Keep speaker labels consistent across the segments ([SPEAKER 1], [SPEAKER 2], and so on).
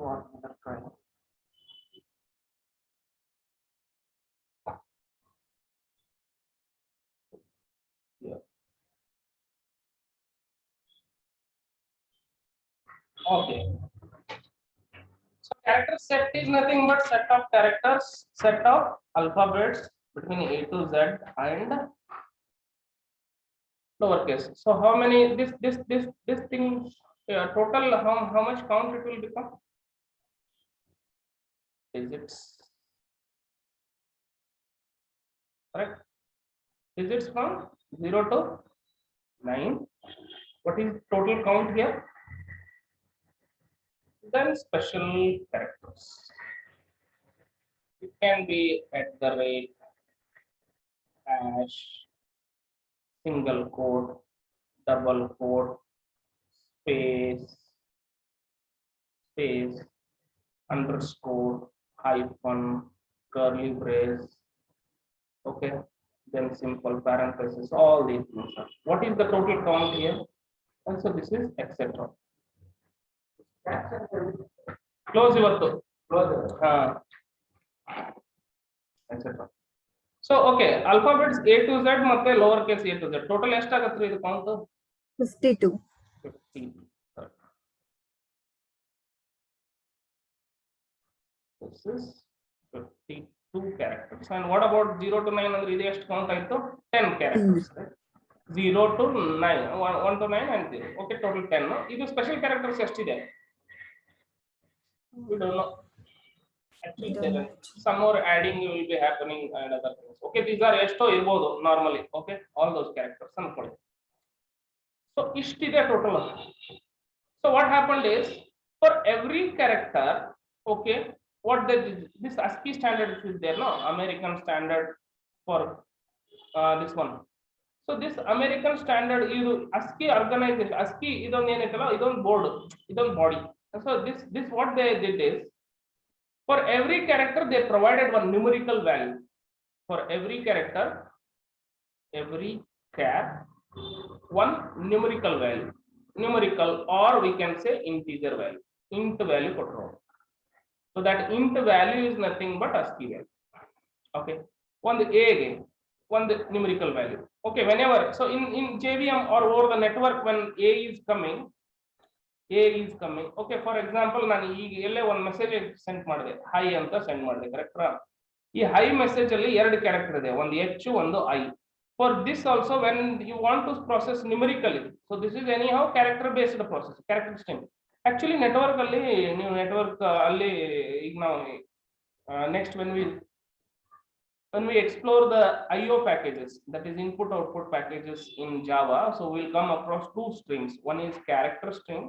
[SPEAKER 1] what other kind? Yeah. Okay. So character set is nothing but set of characters, set of alphabets between A to Z and lowercase. So how many this thing total how much count it will become? Digits, correct? Digits from 0 to 9. What is total count here? Then special characters. It can be at the rate, hash, single quote, double quote, space, space, underscore, hyphen, curly brace, okay, then simple parenthesis, all these things. What is the total count here? And so this is etc. Close your close etc. So okay, alphabets A to Z ಮತ್ತೆ lower case A to Z. Total ಎಷ್ಟಾಗತ್ರಿ ಇದು count?
[SPEAKER 2] 52.
[SPEAKER 1] 50. This is 52 characters. And what about 0 to 9 ಅಂದ್ರೆ ಇದು ಎಷ್ಟು count ಆಯ್ತು? 10 characters. Right? 0 to 9, 1 to 9 and 0. Okay, total 10. ಇದು special characters ಎಷ್ಟಿದೆ? We don't know. Actually, some more adding will be happening and other things. Okay, these are esto irbodu normally. Okay, all those characters ಅನ್ಕೊಳ್ಳಿ. So ishtide total. So what happened is for every character, okay, what this ASCII standard is there, no? American standard for this one. So this American standard is ASCII organization. ASCII idon enitala idon board, idon body. So this what they did is for every character they provided one numerical value. For every character, every char, one numerical value. Numerical, or we can say integer value. Int value control. So that int value is nothing but ASCII value. Okay. One A again, one numerical value. Okay, whenever so in JVM or over the network when A is coming. Okay, for example, ನಾನು ಈಗ ಎಲ್ಲೇ ಒಂದು message send ಮಾಡಿದೆ, high ಅಂತ send ಮಾಡಿದೆ, ಕರೆಕ್ಟಾ? ಈ high message ಅಲ್ಲಿ ಎರಡು ಕ್ಯಾರೆಕ್ಟರ್ ಇದೆ, ಒಂದು ಎಚ್ ಒಂದು I. For this also when you want to process numerically, so this is anyhow character based process, character string. Actually network ಅಲ್ಲಿ ನೀವು ನೆಟ್ವರ್ಕ್ ಅಲ್ಲಿ ಈಗ ನಾವು next when we explore the IO packages, that is input output packages in Java, so we'll come across two strings. One is character string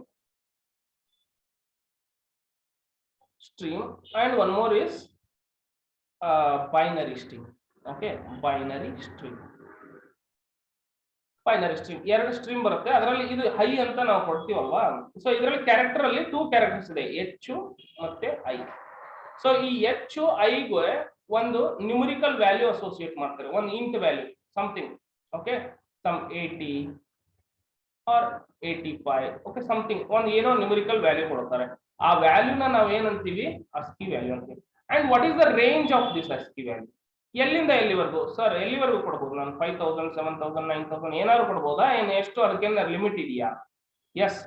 [SPEAKER 1] and one more is binary string. Okay, binary string ಎರಡು stream ಬರುತ್ತೆ. ಅದರಲ್ಲಿ ಇದು hi ಅಂತ ನಾವು ಕೊಡ್ತೀವಲ್ವಾ, so ಇದರಲ್ಲಿ character ಅಲ್ಲಿ two characters ಇದೆ, ಎಚ್ ಮತ್ತೆ ಐ. ಸೊ ಈ ಎಚ್ ಐಗೆ ಒಂದು ನ್ಯೂಮರಿಕಲ್ ವ್ಯಾಲ್ಯೂ ಅಸೋಸಿಯೇಟ್ ಮಾಡ್ತಾರೆ, ಒಂದು int value something. Okay, some 80 or 85, okay, something ಒಂದು ಏನೋ ನ್ಯೂಮರಿಕಲ್ ವ್ಯಾಲ್ಯೂ ಕೊಡ್ತಾರೆ. ಆ ವ್ಯಾಲ್ಯೂನ ನಾವು ಏನಂತೀವಿ? ASCII ವ್ಯಾಲ್ಯೂ ಅಂತೀವಿ. And what is the range of this ASCII value? ಎಲ್ಲಿಂದ ಎಲ್ಲಿವರೆಗೂ ಸರ್? ಎಲ್ಲಿವರೆಗೂ ಕೊಡ್ಬೋದು ನಾನು? 5000, 7000, 9000 ಏನಾದ್ರು ಕೊಡ್ಬೋದಾ? ಏನು ಎಷ್ಟು ಅದಕ್ಕೇನ ಲಿಮಿಟ್ ಇದೆಯಾ? Yes,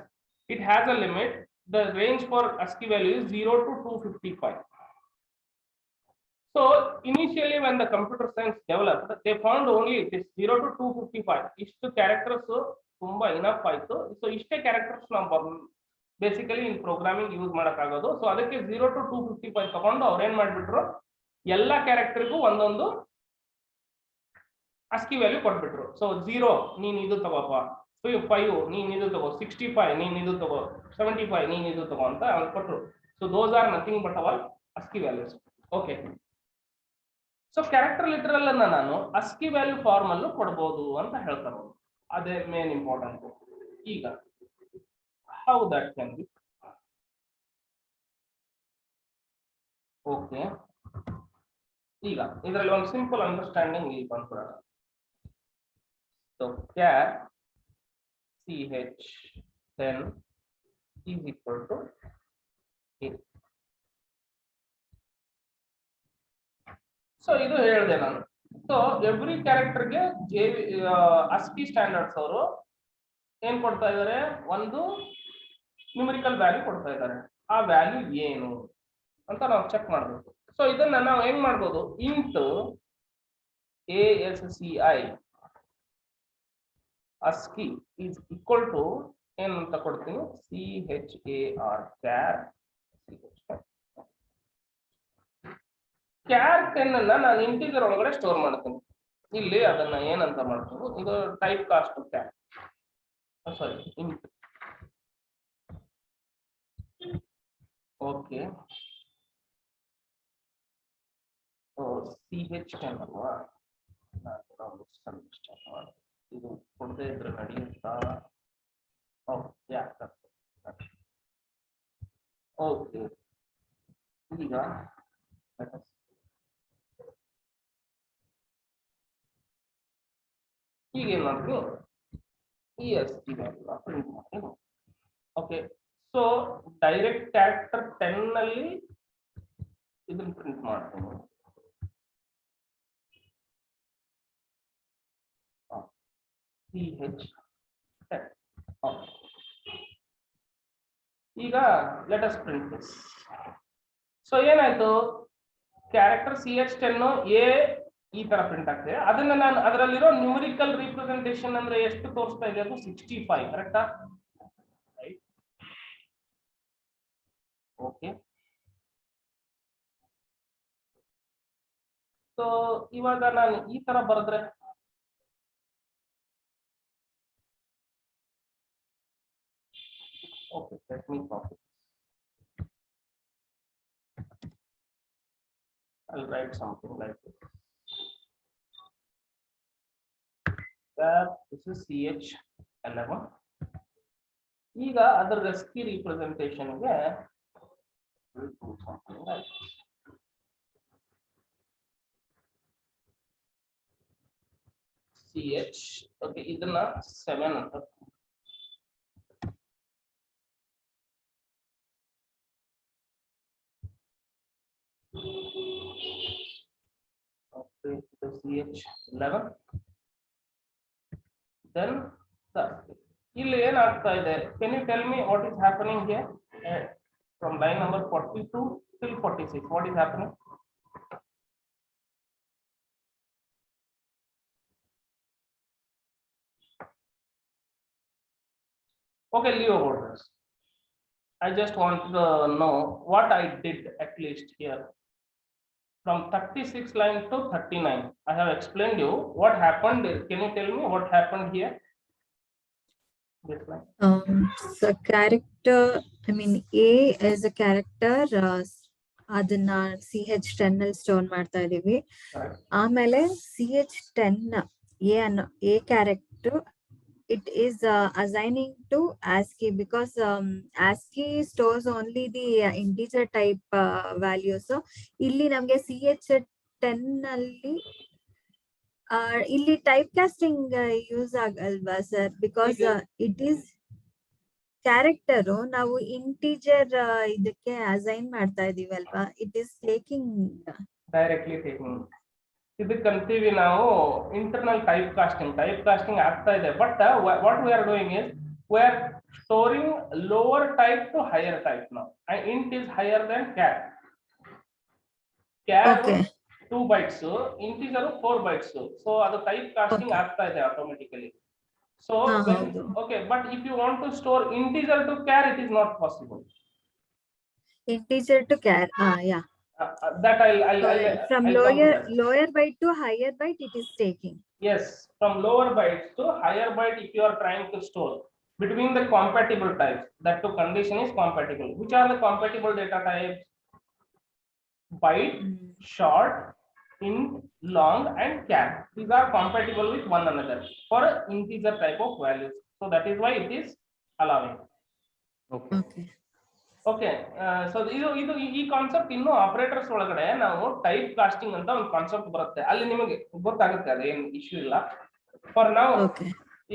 [SPEAKER 1] it has a limit. The range for ASCII value is 0 to 255. So initially when the computer science developed, they found only this 0 to 255. ಇಷ್ಟು ಕ್ಯಾರೆಕ್ಟರ್ಸ್ ತುಂಬಾ ಇನಫ್ ಆಯ್ತು. ಸೊ ಇಷ್ಟೇ ಕ್ಯಾರೆಕ್ಟರ್ಸ್ ನಾವು ಬೇಸಿಕಲಿ ಇನ್ ಪ್ರೋಗ್ರಾಮಿಂಗ್ ಯೂಸ್ ಮಾಡಕ್ಕಾಗೋದು. So ಅದಕ್ಕೆ 0 to 255 ತಗೊಂಡು ಅವ್ರು ಏನ್ ಮಾಡ್ಬಿಟ್ರು, ಎಲ್ಲಾ ಕ್ಯಾರೆಕ್ಟರ್ಗೂ ಒಂದೊಂದು ASCII ವ್ಯಾಲ್ಯೂ ಕೊಟ್ಬಿಟ್ರು. ಸೊ 0 ನೀನ್ ಇದು ತಗೋಪ್ಪ, 5 ನೀನ್ ಇದು ತಗೋ, 65 ನೀನ್ ಇದು ತಗೋ, 75 ನೀನ್ ಇದು ತಗೋ ಅಂತ ಅವ್ರು ಕೊಟ್ರು. So those are nothing but hour ASCII values. Okay, so character literal ಅನ್ನ ನಾನು ASCII ವ್ಯಾಲ್ಯೂ ಫಾರ್ಮ್ ಅಲ್ಲೂ ಕೊಡಬಹುದು ಅಂತ ಹೇಳ್ತಾರೆ. ಅದೇ ಮೇನ್ ಇಂಪಾರ್ಟೆಂಟ್. ಈಗ how that can be? Okay, ಈಗ ಇದರಲ್ಲಿ ಒಂದು ಸಿಂಪಲ್ ಅಂಡರ್ಸ್ಟ್ಯಾಂಡಿಂಗ್ ಇಲ್ಲಿ ಬಂದ್ಬಿಡೋಣ. So char ch 10 is equal to 8. So ಇದು ಹೇಳಿದೆ ನಾನು. ಸೊ ಎವ್ರಿ ಕ್ಯಾರೆಕ್ಟರ್ಗೆ ASCII ಸ್ಟ್ಯಾಂಡರ್ಡ್ಸ್ ಅವರು ಏನ್ ಕೊಡ್ತಾ ಇದ್ದಾರೆ, ಒಂದು ನ್ಯೂಮರಿಕಲ್ ವ್ಯಾಲ್ಯೂ ಕೊಡ್ತಾ ಇದ್ದಾರೆ. ಆ ವ್ಯಾಲ್ಯೂ ಏನು ಅಂತ ನಾವು ಚೆಕ್ ಮಾಡಬೇಕು. ಸೊ ಇದನ್ನ ನಾವು ಹೆಂಗ್ ಮಾಡ್ಬೋದು, int ASCII ASCII is equal to ಏನಂತ ಕೊಡ್ತೀನಿ, CHAR char 10 ಅನ್ನ ನಾನು ಇಂಟಿಜರ್ ಒಳಗಡೆ ಸ್ಟೋರ್ ಮಾಡ್ತೀನಿ. ಇಲ್ಲಿ ಅದನ್ನ ಏನಂತ ಮಾಡ್ತೀನಿ, ಇದು ಟೈಪ್ ಕಾಸ್ಟ್ char, ಸಾರಿ ಇಂಟ್. ಓಕೆ, CH10 ಅಲ್ವಾ, ಇದು ಕೊಡದೇ ಇದ್ರೆ ನಡೆಯುತ್ತಾ? ಓಕೆ, ಈಗ ಏನ್ ಮಾಡ್ತೀನಿ, EST ಪ್ರಿಂಟ್ ಮಾಡ್ತೀನಿ. ಓಕೆ, ಸೊ ಡೈರೆಕ್ಟ್ ಕ್ಯಾರೆಕ್ಟರ್ 10 ನಲ್ಲಿ ಇದನ್ನ ಪ್ರಿಂಟ್ ಮಾಡ್ತೀನಿ. CH10. ಈಗ let us print this. So ಏನಾಯ್ತು, ಕ್ಯಾರೆಕ್ಟರ್ CH10 A ಈ ತರ ಪ್ರಿಂಟ್ ಆಗ್ತದೆ. ಅದನ್ನ ನಾನು ಅದರಲ್ಲಿರೋ ನ್ಯೂಮರಿಕಲ್ ರಿಪ್ರೆಸೆಂಟೇಷನ್ ಅಂದ್ರೆ ಎಷ್ಟು ತೋರಿಸ್ತಾ ಇದೆ, ಅದು 65, ಕರೆಕ್ಟಾ? ಓಕೆ, ಸೊ ಇವಾಗ ನಾನು ಈ ತರ ಬರೆದ್ರೆ okay, let me copy. I'll write something like this. This is CH11. ಈಗ ಅದರ ASCII representation ಗೆ we'll do something like this. CH, okay, ಇದನ್ನ 7 ಅಂತ. Okay, the CH11. Then ಇಲ್ಲಿ ಏನಾಗ್ತಾ ಇದೆ, can you tell me what is happening here from line number 42 till 46? What is happening? Okay, leave about this. I just want to know what I did at least here. From 36 line to 39, I have explained you what happened. Can you tell me what happened here? This line.
[SPEAKER 2] So character, I mean A as a character, ಅದನ್ನ CH10 ನಲ್ಲಿ store ಮಾಡ್ತಾ ಇದೀವಿ. ಆಮೇಲೆ CH10 A character, it is assigning to ASCII because ASCII stores only the integer type values. So ಇಲ್ಲಿ ನಮಗೆ CH10 ನಲ್ಲಿ ಇಲ್ಲಿ type casting use ಆಗಲ್ವಾ sir? Because it is character ನಾವು ಇಂಟಿಜರ್ ಇದಕ್ಕೆ ಅಸೈನ್ ಮಾಡ್ತಾ ಇದೀವಿ ಅಲ್ವಾ, it is taking
[SPEAKER 1] directly taking. ಇದಕ್ಕೆ ಅಂತೀವಿ ನಾವು ಇಂಟರ್ನಲ್ ಟೈಪ್ ಕಾಸ್ಟಿಂಗ್ ಆಗ್ತಾ ಇದೆ. But what we are doing is we are storing lower type to higher type. ನಾವು int is higher than char. 2 bytes, integer 4 bytes. So ಅದು type casting ಆಗ್ತಾ ಇದೆ automatically. So okay, but if you want to store integer to char, it is not possible.
[SPEAKER 2] Integer to char, yeah.
[SPEAKER 1] That I'll
[SPEAKER 2] from lower byte to higher byte it is taking.
[SPEAKER 1] Yes, from lower bytes to higher byte if you are trying to store between the compatible types. That to condition is compatible. Which are the compatible data types? Byte, short, int, long and char. These are compatible with one another for integer type of values. So that is why it is allowing. Okay, so ಇದು ಈ concept ಇನ್ನು operators ಒಳಗಡೆ ನಾವು type casting ಅಂತ ಒಂದು concept ಬರುತ್ತೆ. ಅಲ್ಲಿ ನಿಮಗೆ ಗೊತ್ತಾಗುತ್ತೆ, ಅದೇನು ಇಶ್ಯೂ ಇಲ್ಲ. ಫಾರ್ ನಾವು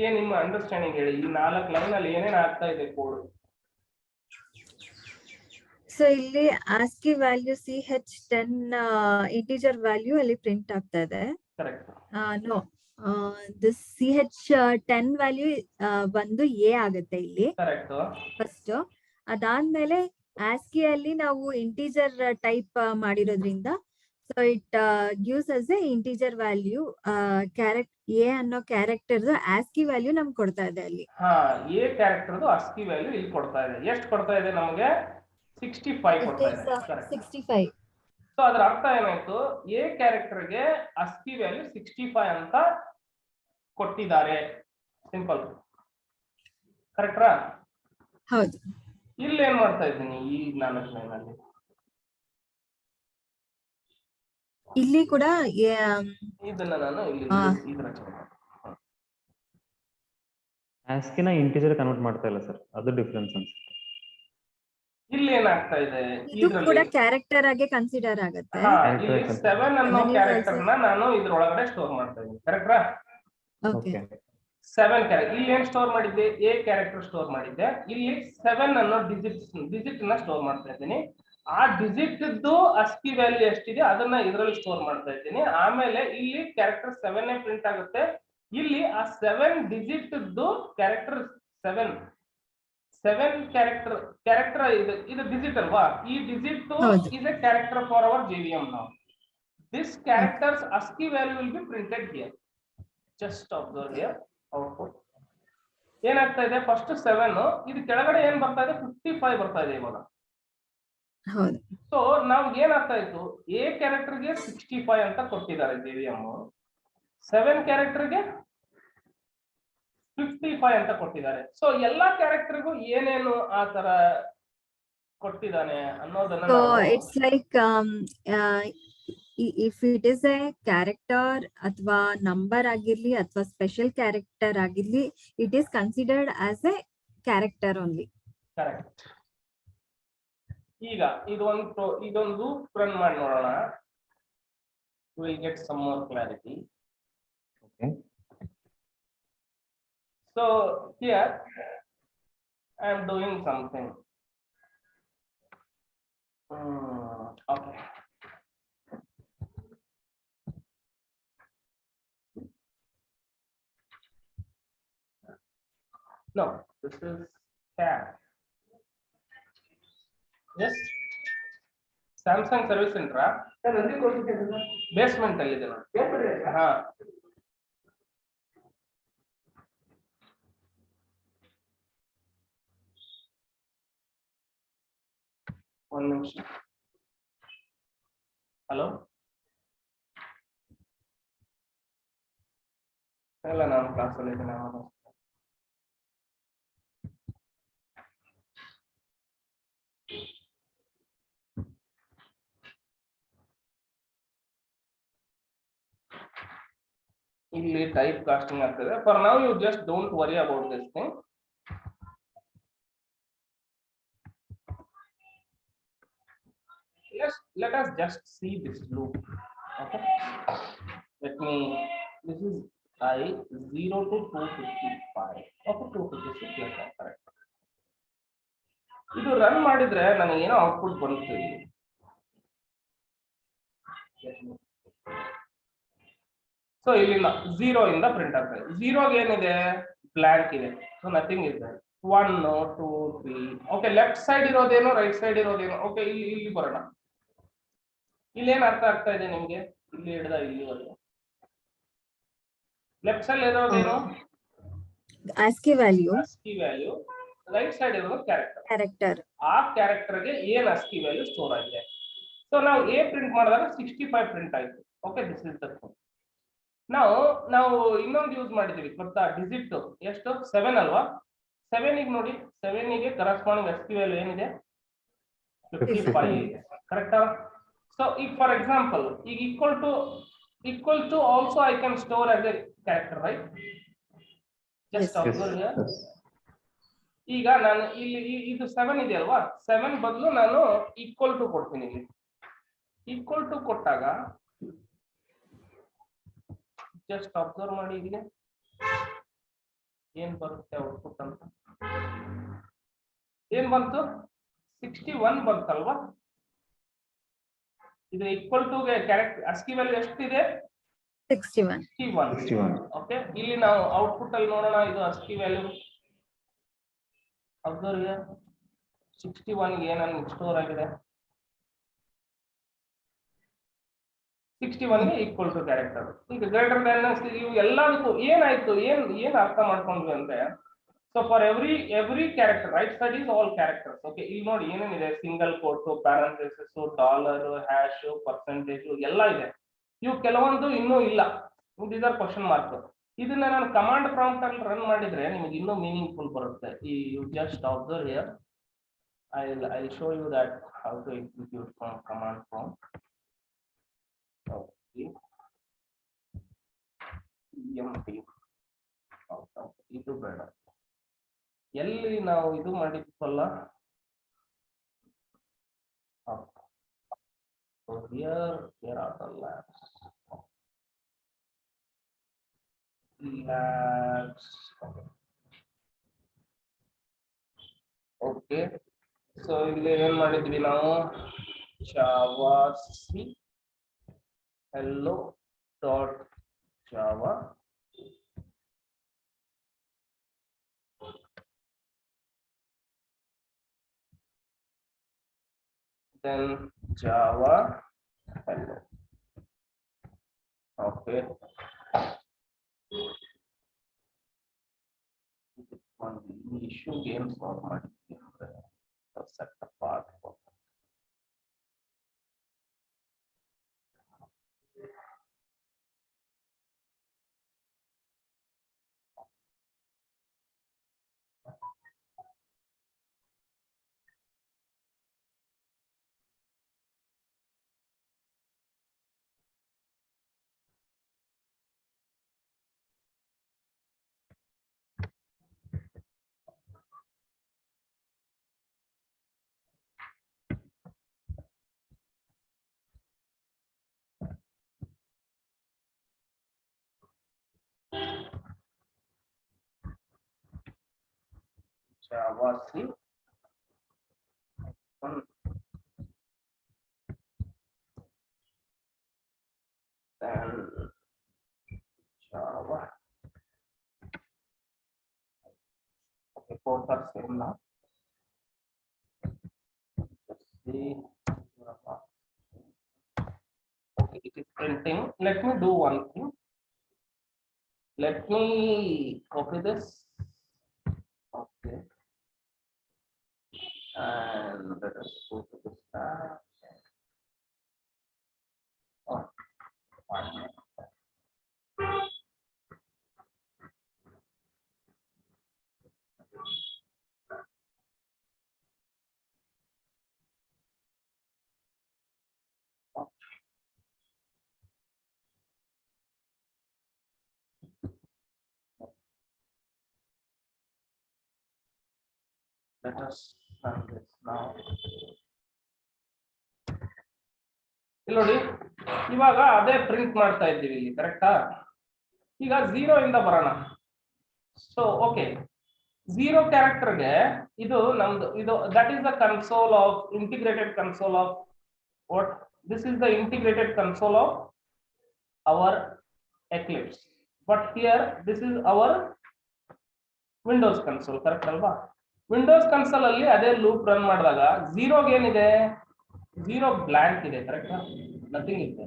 [SPEAKER 1] ಏನ್ ನಿಮ್ಮ ಅಂಡರ್ಸ್ಟ್ಯಾಂಡಿಂಗ್ ಹೇಳಿ, ಈ 4 ಲೈನ್ ಅಲ್ಲಿ ಏನೇನ್ ಆಗ್ತಾ ಇದೆ ಕೋಡ್?
[SPEAKER 2] ಸೊ ಇಲ್ಲಿ ASCII value CH10 integer value ಅಲ್ಲಿ ಪ್ರಿಂಟ್ ಆಗ್ತಾ ಇದೆ.
[SPEAKER 1] Correct.
[SPEAKER 2] No, this CH10 value ಬಂದು A ಆಗುತ್ತೆ ಇಲ್ಲಿ
[SPEAKER 1] ಕರೆಕ್ಟ್.
[SPEAKER 2] ಫಸ್ಟ್. ಅದಾದ್ಮೇಲೆ ಆಸ್ಕಿ ಅಲ್ಲಿ ನಾವು ಇಂಟಿಜರ್ ಟೈಪ್ ಮಾಡಿರೋದ್ರಿಂದ so it gives us A integer value. A ಅನ್ನೋ ಕ್ಯಾರೆಕ್ಟರ್ ಆಸ್ಕಿ ವ್ಯಾಲ್ಯೂ ನಮ್ಗೆ ಕೊಡ್ತಾ ಇದೆ ಅಲ್ಲಿ.
[SPEAKER 1] ಹಾ, A ಕ್ಯಾರೆಕ್ಟರ್ದು ಆಸ್ಕಿ ವ್ಯಾಲ್ಯೂ ಇಲ್ಲಿ ಕೊಡ್ತಾ ಇದೆ. ಎಷ್ಟು ಕೊಡ್ತಾ ಇದೆ ನಮಗೆ? 65 ಕೊಡ್ತಾ ಇದೆ. ಕರೆಕ್ಟ್.
[SPEAKER 2] 65.
[SPEAKER 1] ಸೊ ಅದರ ಅರ್ಥ ಏನಾಯ್ತು? A ಕ್ಯಾರೆಕ್ಟರ್ಗೆ ಆಸ್ಕಿ ವ್ಯಾಲ್ಯೂ 65 ಅಂತ ಕೊಟ್ಟಿದ್ದಾರೆ. ಸಿಂಪಲ್. ಕರೆಕ್ಟ್ರಾ?
[SPEAKER 2] ಹೌದು.
[SPEAKER 1] ಇಲ್ಲಿ ಏನ್ ಮಾಡ್ತಾ ಇದ್ದೀನಿ ಈ 4 ಲೈನಲ್ಲಿ?
[SPEAKER 2] ಇಲ್ಲಿ ಕೂಡ
[SPEAKER 1] ಇದನ್ನ ನಾನು ಇಲ್ಲಿ ಇದರ
[SPEAKER 3] ಆಸ್ಕಿನ ಇಂಟಿಜರ್ ಕನ್ವರ್ಟ್ ಮಾಡ್ತಾ ಇಲ್ಲ ಸರ್, ಅದು ಡಿಫರೆನ್ಸ್ ಅನ್ಸುತ್ತೆ.
[SPEAKER 1] ಇಲ್ಲಿ ಏನಾಗ್ತಾ ಇದೆ?
[SPEAKER 2] ಇದು ಕೂಡ ಕ್ಯಾರೆಕ್ಟರ್ ಆಗಿ ಕನ್ಸಿಡರ್ ಆಗುತ್ತೆ.
[SPEAKER 1] ಇಲ್ಲಿ 7 ಅನ್ನೋ ಕ್ಯಾರೆಕ್ಟರ್ ನಾನು ಇದ್ರೊಳಗಡೆ ಸ್ಟೋರ್ ಮಾಡ್ತಾ ಇದ್ದೀನಿ. ಕರೆಕ್ಟಾ?
[SPEAKER 2] ಓಕೆ.
[SPEAKER 1] 7 ಕ್ಯಾರೆಕ್ಟರ್ ಇಲ್ಲಿ ಏನ್ ಸ್ಟೋರ್ ಮಾಡಿದ್ದೆ? A ಕ್ಯಾರೆಕ್ಟರ್ ಸ್ಟೋರ್ ಮಾಡಿದ್ದೆ. ಇಲ್ಲಿ 7 ಅನ್ನೋ ಡಿಜಿಟ್ ನ ಸ್ಟೋರ್ ಮಾಡ್ತಾ ಇದ್ದೀನಿ. ಆ ಡಿಜಿಟ್ ASCII ವ್ಯಾಲ್ಯೂ ಎಷ್ಟಿದೆ ಅದನ್ನ ಇದರಲ್ಲಿ ಸ್ಟೋರ್ ಮಾಡ್ತಾ ಇದ್ದೀನಿ. ಆಮೇಲೆ ಇಲ್ಲಿ ಕ್ಯಾರೆಕ್ಟರ್ 7 ಪ್ರಿಂಟ್ ಆಗುತ್ತೆ. ಇಲ್ಲಿ ಆ 7 ಡಿಜಿಟ್ ಕ್ಯಾರೆಕ್ಟರ್ 7 ಕ್ಯಾರೆಕ್ಟರ್ ಇದು ಡಿಜಿಟ್ ಅಲ್ವಾ? ಈ digit is a character for our JVM now. This character's ASCII value will be printed here. Just observe here output. ಏನಾಗ್ತಾ ಇದೆ? ಫಸ್ಟ್ 7, ಇದು ಕೆಳಗಡೆ ಏನ್ ಬರ್ತಾ ಇದೆ? 55 ಬರ್ತಾ ಇದೆ ಇವಾಗ.
[SPEAKER 2] ಹೌದು.
[SPEAKER 1] ಸೊ ನಾವು ಏನಾಗ್ತಾ ಇತ್ತು? A ಕ್ಯಾರೆಕ್ಟರ್ಗೆ 65 ಅಂತ ಕೊಟ್ಟಿದ್ದಾರೆ JVM. 7 ಕ್ಯಾರೆಕ್ಟರ್ಗೆ 55 ಅಂತ ಕೊಟ್ಟಿದ್ದಾರೆ. ಸೊ ಎಲ್ಲಾ ಕ್ಯಾರೆಕ್ಟರ್ಗೂ ಏನೇನು ಆ ತರ ಕೊಟ್ಟಿದ್ದಾನೆ ಅನ್ನೋದನ್ನ
[SPEAKER 2] it's like if it is a character ಅಥವಾ ನಂಬರ್ ಆಗಿರ್ಲಿ ಅಥವಾ ಸ್ಪೆಷಲ್ ಕ್ಯಾರೆಕ್ಟರ್ ಆಗಿರ್ಲಿ, it is considered as a character only.
[SPEAKER 1] Correct. ಈಗ ಇದೊಂದು ರನ್ ಮಾಡಿ ನೋಡೋಣ. Will get some more clarity.
[SPEAKER 3] Okay.
[SPEAKER 1] So here I am doing something. Okay. No, this is tab. Yes. Samsung Service Center. Basement ಅಲ್ಲಿ ಇದೆ ನೋಡಿ. ಹಾ. ಒಂದು ನಿಮಿಷ. ಹಲೋ, ಎಲ್ಲ ನಾನು ಕ್ಲಾಸಲ್ಲಿ ಇದ್ದೇನೆ. ಇಲ್ಲಿ ಟೈಪ್ ಕಾಸ್ಟಿಂಗ್ ಆಗ್ತದೆ. For now you just don't worry about this thing. Let us just see this loop. Okay, let me, this is I 0 to 255. Okay, 256. Yes, correct. ಇದು ರನ್ ಮಾಡಿದ್ರೆ ನನಗೆ ಏನೋ ಔಟ್ಪುಟ್ ಬಂತು. ಸೊ ಇಲ್ಲಿಂದ 0 ಇಂದ ಪ್ರಿಂಟ್ ಆಗ್ತದೆ. 0 ಏನಿದೆ? ಬ್ಲಾಂಕ್ ಇದೆ. So nothing is there. 1 2 3. Okay, left side ಇರೋದೇನೋ, ರೈಟ್ ಸೈಡ್ ಇರೋದೇನೋ. ಓಕೆ, ಇಲ್ಲಿ ಬರೋಣ. ಇಲ್ಲೇನ್ ಅರ್ಥ ಆಗ್ತಾ ಇದೆ ನಿಮ್ಗೆ? ಇಲ್ಲಿ ಹಿಡ್ದ ಇಲ್ಲಿವರೆಗೆ ಲೆಫ್ಟ್ ಸೈಡ್ ಇರೋದೇನು?
[SPEAKER 2] ASCII value.
[SPEAKER 1] ASCII value. Right side ಇರೋದು ಕ್ಯಾರೆಕ್ಟರ್. ಆ ಕ್ಯಾರೆಕ್ಟರ್ಗೆ ಏನ್ ASCII ವ್ಯಾಲ್ಯೂ ಸ್ಟೋರ್ ಆಗಿದೆ. ಸೊ ನಾವು A ಪ್ರಿಂಟ್ ಮಾಡಿದಾಗ 65 ಪ್ರಿಂಟ್ ಆಯ್ತು. Okay, this is the thing. ನಾವು ಇನ್ನೊಂದು ಯೂಸ್ ಮಾಡಿದೀವಿ ಗೊತ್ತಾ? ಡಿಜಿಟ್ ಎಷ್ಟು? 7 ಅಲ್ವಾ? 7 ಗೆ ನೋಡಿ, 7 ಗೆ ಕರೆಸ್ಪಾಂಡಿಂಗ್ ASCII ವ್ಯಾಲ್ಯೂ ಏನಿದೆ? 55 ಇದೆ. ಕರೆಕ್ಟಾ? So if for example equal to also I can store as a character, right? Just observe here. ಈಗ ನಾನು ಇಲ್ಲಿ ಇದು 7 ಇದೆ ಅಲ್ವಾ? 7 ಬದಲು ನಾನು ಈಕ್ವಲ್ ಟು ಕೊಡ್ತೀನಿ. ಇಲ್ಲಿ ಈಕ್ವಲ್ ಟು ಕೊಟ್ಟಾಗ ಜಸ್ಟ್ ಅಬ್ಸರ್ವ್ ಮಾಡಿ ಇಲ್ಲಿ ಏನ್ ಬರುತ್ತೆ ಔಟ್ಪುಟ್ ಅಂತ. ಏನ್ ಬಂತು? 61 ಬಂತಲ್ವಾ, ಇದು equal to character ASCII value ಎಷ್ಟಿದೆ
[SPEAKER 2] 61.
[SPEAKER 1] 61. ಓಕೆ, ಇಲ್ಲಿ ನಾವು ಔಟ್ಪುಟ್ ಅಲ್ಲಿ ನೋಡೋಣ. ಇದು ASCII ವ್ಯಾಲ್ಯೂ ಅಬ್ಸರ್ವ್ 61 ಗೆ ಏನನ್ನು ಸ್ಟೋರ್ ಆಗಿದೆ, 61 ಗೆ ಈಕ್ವಲ್ ಟು ಕ್ಯಾರೆಕ್ಟರ್. ಈಗ ಗ್ರೇಟರ್ ದ್ಯಾನ್ ಇವು ಎಲ್ಲದಕ್ಕೂ ಏನಾಯ್ತು, ಏನ್ ಅರ್ಥ ಮಾಡ್ಕೊಂಡ್ವಿ ಅಂದ್ರೆ, so for every character right side is all characters. Okay, ಇಲ್ಲಿ ನೋಡಿ ಏನೇನಿದೆ, single quote, parenthesis, dollar, hash, percentage ಎಲ್ಲ ಇದೆ. ಇವು ಕೆಲವೊಂದು ಇನ್ನೂ ಇಲ್ಲ, ದೀಸ್ ಆರ್ ಕ್ವಶನ್ ಮಾರ್ಕ್. ಇದನ್ನ ನಾನು ಕಮಾಂಡ್ ಪ್ರಾಂಪ್ಟ್ ಅಲ್ಲಿ ರನ್ ಮಾಡಿದ್ರೆ ನಿಮಗೆ ಇನ್ನೂ ಮೀನಿಂಗ್ಫುಲ್ ಬರುತ್ತೆ. ಈ you just observe here, I show you that how to execute from command prompt. ಇದು ಬೇಡ, ಎಲ್ಲಿ ನಾವು ಇದು ಮಾಡಿದ್ವಲ್ಲ, here are the labs. Okay, so ಇಲ್ಲಿ ಏನ್ ಮಾಡಿದ್ವಿ ನಾವು, Java C hello dot java then java hello. Okay, ಒಂದು issue game solve ಮಾಡಿದ್ವಿ ಅಂದ್ರೆ set apart. Java C then Java. Okay, both are same now. See, okay, it is printing. Let me do one thing. Let me copy this. Okay, and let us go to this tab. Oh, fine. Let us run this now. ಇಲ್ಲಿ ನೋಡಿ, ಇವಾಗ ಅದೇ print ಮಾಡ್ತಾ ಇದ್ದೀವಿ ಇಲ್ಲಿ, ಕರೆಕ್ಟಾ? ಈಗ 0 ಇಂದ ಬರೋಣ. ಸೊ ಓಕೆ, 0 ಕ್ಯಾರೆಕ್ಟರ್ಗೆ ಇದು ನಮ್ದು, ಇದು that is the console of integrated console of what, this is the integrated console of our Eclipse, but here this is our Windows console, correct ಅಲ್ವಾ? ವಿಂಡೋಸ್ ಕನ್ಸೋಲ್ ಅಲ್ಲಿ ಅದೇ ಲೂಪ್ ರನ್ ಮಾಡಿದಾಗ 0 ಏನಿದೆ, 0 blank ಇದೆ, correct? Nothing ಇದೆ.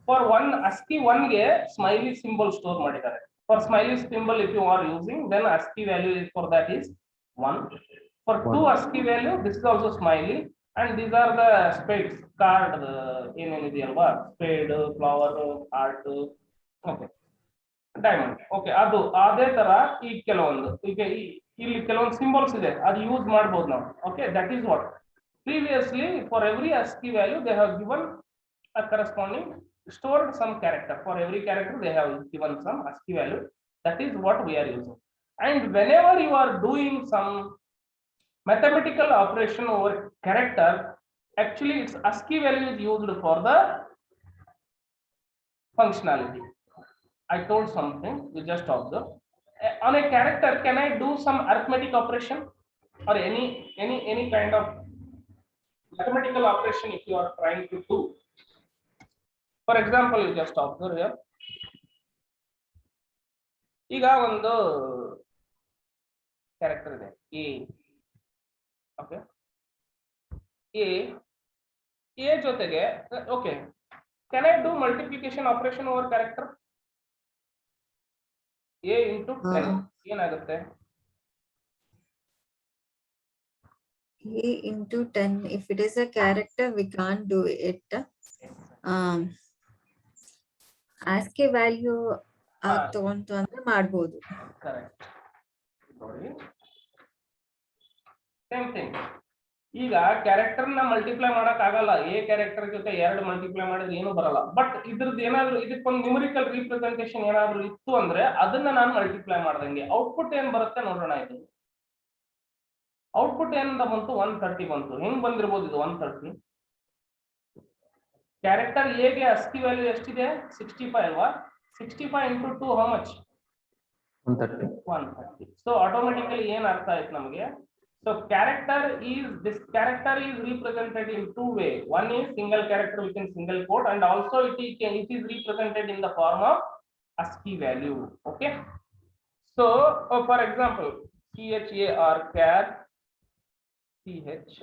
[SPEAKER 1] For one ASCII 1 ಗೆ smiley symbol store ಮಾಡಿದ್ದಾರೆ. For smiley symbol if you are using, then ASCII value for that is 1. For 2 ASCII value this is also smiley, and these are the spades card ಏನೇನಿದೆಯಲ್ವಾ, spade, flower, heart, okay, diamond. Okay, ಅದು ಅದೇ ತರ ಈ ಕೆಲವೊಂದು, ಈಗ ಇಲ್ಲಿ ಕೆಲವೊಂದು symbols ಇದೆ, ಅದು ಯೂಸ್ ಮಾಡಬಹುದು ನಾವು. Okay, that is what previously for every ASCII value they have given a corresponding stored some character. For every character they have given some ASCII value. That is what we are using. And whenever you are doing some mathematical operation over character, actually its ASCII value is used for the functionality. I told something, you just observe. On a character, can I do some arithmetic operation or any kind of mathematical operation if you are trying to do. For example, you just observe here. ಈಗ ಒಂದು character ಇದೆ A. Okay, A ಜೊತೆಗೆ okay, can I do multiplication operation over character? A into 10 ಏನಾಗುತ್ತೆ?
[SPEAKER 2] A into 10. If it is a character, we can't do it. ASCII value ತಗೊಂತು ಅಂದ್ರೆ ಮಾಡ್ಬೋದು.
[SPEAKER 1] Correct. ನೋಡಿ, same thing. ಈಗ character ನ multiply ಮಾಡಕ್ ಆಗಲ್ಲ. A character ಜೊತೆ 2 ಮಲ್ಟಿಪ್ಲೈ ಮಾಡಿದ್ರೆ ಏನು ಬರಲ್ಲ. ಬಟ್ ಇದ್ರದ್ದು ಏನಾದ್ರು ಇದಕ್ಕೊಂದು ನ್ಯೂಮರಿಕಲ್ ರಿಪ್ರೆಸೆಂಟೇಷನ್ ಏನಾದ್ರು ಇತ್ತು ಅಂದ್ರೆ ಅದನ್ನ ನಾನು ಮಲ್ಟಿಪ್ಲೈ ಮಾಡ್ದಂಗೆ ಔಟ್ಪುಟ್ ಏನ್ ಬರುತ್ತೆ ನೋಡೋಣ. ಇದು ಔಟ್ಪುಟ್ ಏನಿಂದ ಬಂತು? 130 ಬಂತು. ಹೆಂಗ್ ಬಂದಿರಬಹುದು ಇದು 130? ಕ್ಯಾರೆಕ್ಟರ್ ಎಗೆ ASCII ವ್ಯಾಲ್ಯೂ ಎಷ್ಟಿದೆ? 65 ಅಲ್ವಾ? 65 into 2 how much? 130. So automatically ಏನ್ ಅರ್ಥ ಆಯ್ತು ನಮಗೆ? So this character is represented in two ways. One is single character within single quote, and also it is represented in the form of ASCII value. Okay. So for example, char char ch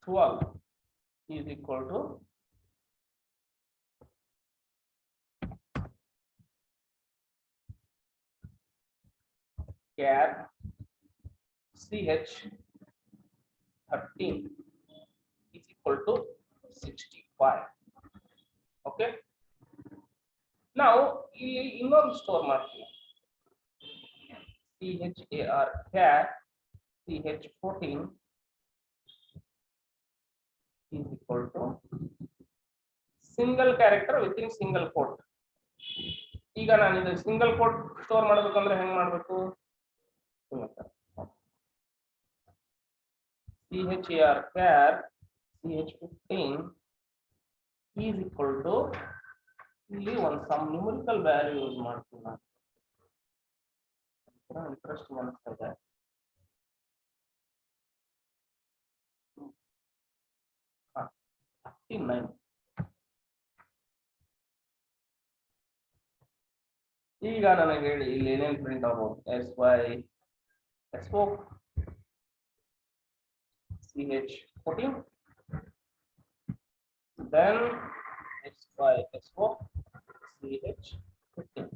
[SPEAKER 1] 12 is equal to char ch 13 is equal to 65. Okay. Now ಇಲ್ಲಿ ಇನ್ನೊಂದು store ಮಾಡ್ತೀನಿ. char char ch 14 is equal to single character within single quote. ಈಗ ನಾನು ಇದು single coat store ಮಾಡಬೇಕಂದ್ರೆ ಹೆಂಗ್ ಮಾಡಬೇಕು? char char ch 15 is equal to ಇಲ್ಲಿ ಒಂದು ಸಮ್ ನ್ಯೂಮರಿಕಲ್ ವ್ಯಾಲ್ಯೂ ಯೂಸ್ ಮಾಡ್ತೀನಿ ನಾನು. ಇಂಟ್ರೆಸ್ಟ್ ಅನಿಸ್ತದೆ. ಈಗ ನನಗೆ ಹೇಳಿ ಇಲ್ಲಿ ಏನೇನು ಪ್ರಿಂಟ್ ಆಗ್ಬೋದು? SO ch 14 then SO ch 15.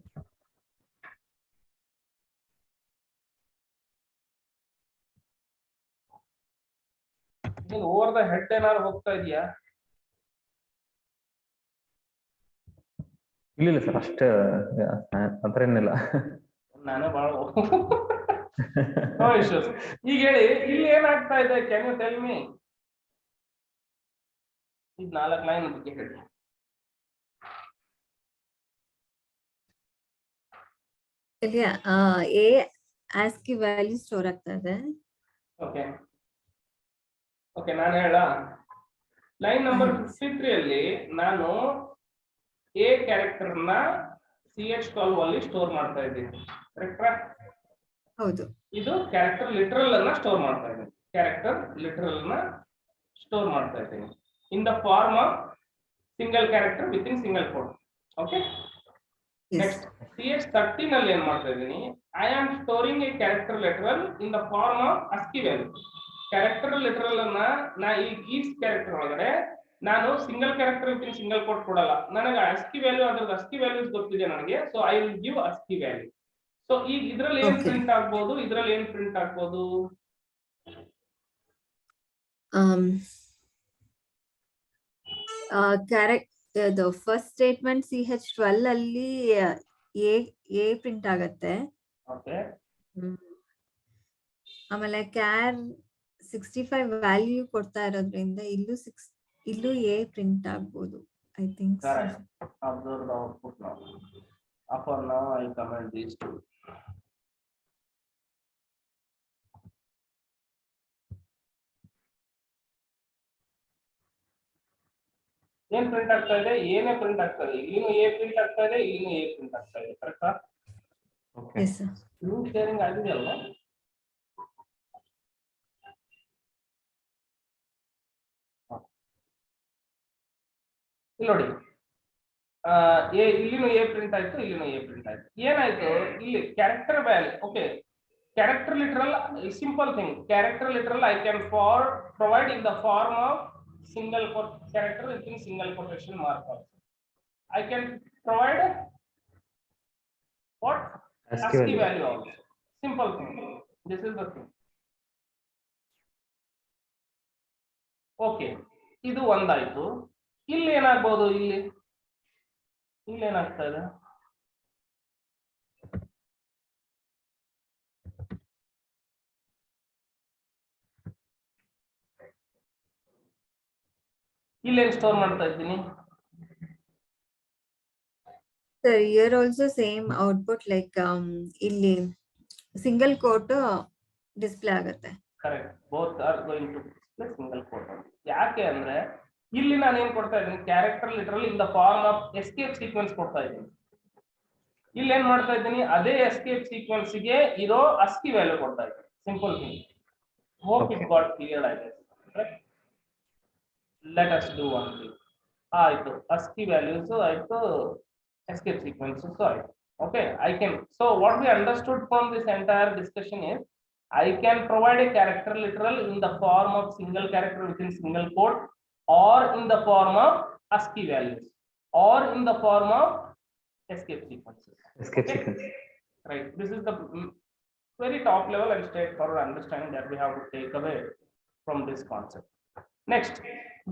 [SPEAKER 1] Over the head ಏನಾದ್ರು ಹೋಗ್ತಾ ಇದೆಯಾ?
[SPEAKER 3] ಇಲ್ಲ ಸರ್, ಅಷ್ಟೇ ಅದ್ರೇನಿಲ್ಲ.
[SPEAKER 1] ನಾನೇ ಬಹಳ ಈಗ ಹೇಳಿ ಇಲ್ಲಿ ಏನಾಗ್ತಾ ಇದೆ? Can you tell me? ಇದು 4 ಲೈನ್ ಬಗ್ಗೆ ಹೇಳಿ.
[SPEAKER 2] ಇಲ್ಲಿ A ASCII ವ್ಯಾಲ್ಯೂ ಸ್ಟೋರ್ ಆಗ್ತಾ ಇದೆ.
[SPEAKER 1] ಓಕೆ ಓಕೆ, ನಾನು ಹೇಳ ಲೈನ್ ನಂಬರ್ 53 ಅಲ್ಲಿ ನಾನು ಎ ಕ್ಯಾರೆಕ್ಟರ್ ನ ch12 ಅಲ್ಲಿ ಸ್ಟೋರ್ ಮಾಡ್ತಾ ಇದ್ದೀನಿ. ಕರೆಕ್ಟಾ?
[SPEAKER 2] ಹೌದು.
[SPEAKER 1] ಇದು ಕ್ಯಾರೆಕ್ಟರ್ ಲಿಟರಲ್ ಅನ್ನ ಸ್ಟೋರ್ ಮಾಡ್ತಾ ಇದ್ದೀನಿ. ಕ್ಯಾರೆಕ್ಟರ್ ಲಿಟರಲ್ ನ ಸ್ಟೋರ್ ಮಾಡ್ತಾ ಇದ್ದೀನಿ in the form of single character with in single quote. Okay. Next ch 13 ಅಲ್ಲಿ ಏನ್ ಮಾಡ್ತಾ ಇದ್ದೀನಿ? I am storing a character literal in the form of ASCII value. Character literal ಅನ್ನ ನಾ ಈ ಕ್ಯಾರೆಕ್ಟರ್ ಒಳಗಡೆ ನಾನು single character with single quote ಕೊಡಲ್ಲ. ನನಗೆ ASCII ವ್ಯಾಲ್ಯೂ ಅದ್ರದ್ದು ASCII ವ್ಯಾಲ್ಯೂಸ್ ಗೊತ್ತಿದೆ ನನಗೆ. So I will give ASCII value. So ಈಗ ಇದ್ರಲ್ಲಿ ಏನ್ ಪ್ರಿಂಟ್ ಆಗ್ಬೋದು? ಇದ್ರಲ್ಲಿ ಏನ್ ಪ್ರಿಂಟ್ ಆಗ್ಬೋದು?
[SPEAKER 2] ಕ್ಯಾರೆಕ್ಟರ್ ಫಸ್ಟ್ ಸ್ಟೇಟ್ಮೆಂಟ್ ch12 ಅಲ್ಲಿ a ಪ್ರಿಂಟ್ ಆಗತ್ತೆ.
[SPEAKER 1] ಓಕೆ.
[SPEAKER 2] ಆಮೇಲೆ ಕ್ಯಾರ್ 65 ವ್ಯಾಲ್ಯೂ ಕೊಡ್ತಾ ಇರೋದ್ರಿಂದ ಇಲ್ಲೂ a ಪ್ರಿಂಟ್ ಆಗ್ಬೋದು. I think
[SPEAKER 1] observe the output now. For now I comment these two. ಏನ್ ಪ್ರಿಂಟ್ ಆಗ್ತಾ ಇದೆ? ಏನೇ ಪ್ರಿಂಟ್ ಆಗ್ತಾ ಇದೆ. ಇಲ್ಲಿನೂ ಎ ಪ್ರಿಂಟ್ ಆಗ್ತಾ ಇದೆ, ಇಲ್ಲಿನೂ ಎ ಪ್ರಿಂಟ್ ಆಗ್ತಾ ಇದೆ. ಕರೆಕ್ಟಾ?
[SPEAKER 3] ಓಕೆ.
[SPEAKER 1] ಸ್ಕ್ರೀನ್ ಶೇರಿಂಗ್ ಆಗಿದೆಯಲ್ಲ? ಇಲ್ಲಿ ನೋಡಿ ಇಲ್ಲಿನೂ ಎ ಪ್ರಿಂಟ್ ಆಯ್ತು, ಇಲ್ಲಿನೂ ಎ ಪ್ರಿಂಟ್ ಆಯ್ತು. ಏನಾಯ್ತು ಇಲ್ಲಿ character value. Okay, character literal simple thing. Character literal I can provide in the form of single character within single quotation mark also. I can provide what ASCII value also. Simple thing. This is the thing. Okay, ಇದು ಒಂದಾಯ್ತು. ಇಲ್ಲಿ ಏನಾಗಬಹುದು, ಇಲ್ಲಿ ಏನಾಗ್ತಾ ಇದೆ, ಇಲ್ಲಿ store ಮಾಡ್ತಾ ಇದ್ದೀನಿ.
[SPEAKER 2] Sir, here also same output like ಇಲ್ಲಿ single quote display ಆಗುತ್ತೆ.
[SPEAKER 1] Correct. Both are going to display single quote. ಯಾಕೆ ಅಂದ್ರೆ ಇಲ್ಲಿ ನಾನು ಏನ್ ಕೊಡ್ತಾ ಇದ್ದೀನಿ, character literal in the form of escape sequence ಕೊಡ್ತಾ ಇದ್ದೀನಿ. ಇಲ್ಲಿ ಏನ್ ಮಾಡ್ತಾ ಇದ್ದೀನಿ, ಅದೇ ಎಸ್ಕೇಪ್ ಸೀಕ್ವೆನ್ಸ್ ಗೆ ಇರೋ ASCII ವ್ಯಾಲ್ಯೂ ಕೊಡ್ತಾ ಇದ್ದೀನಿ. Simple thing. Hope it got clear ಆಗಿದೆ. Let us do one thing. ಆಯ್ತು, ASCII values ಆಯ್ತು, escape sequences ಆಯ್ತು. Okay, I can. So what we understood from this entire discussion is I can provide a character literal in the form of single character within single quote, or in the form of ASCII values, or in the form of escape sequences.
[SPEAKER 3] Escape
[SPEAKER 1] Okay?
[SPEAKER 3] sequence.
[SPEAKER 1] Right. This is the very top level and straightforward understanding that we have to take away from this concept. Next,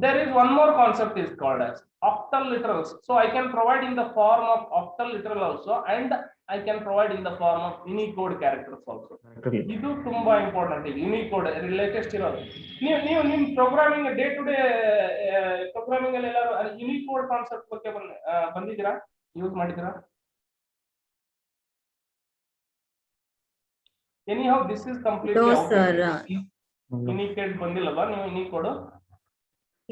[SPEAKER 1] there is one more concept is called as octal literals. So I can provide in the form of octal literal also, and I can provide in the form of Unicode characters also. ಇದು ತುಂಬಾ important. Unicode latest ಇರೋದು. ನೀವು ನಿಮ್ programming day to day programming ಅಲ್ಲಿ ಎಲ್ಲರೂ Unicode concept ಬಗ್ಗೆ ಬಂದಿದ್ದೀರಾ, use ಮಾಡಿದ್ದೀರಾ? Anyhow, this is completely
[SPEAKER 2] No,
[SPEAKER 1] outdated.
[SPEAKER 2] sir.
[SPEAKER 1] Unicode ಬಂದಿಲ್ಲವಾ ನೀವು? ಯುನಿಕೋಡ್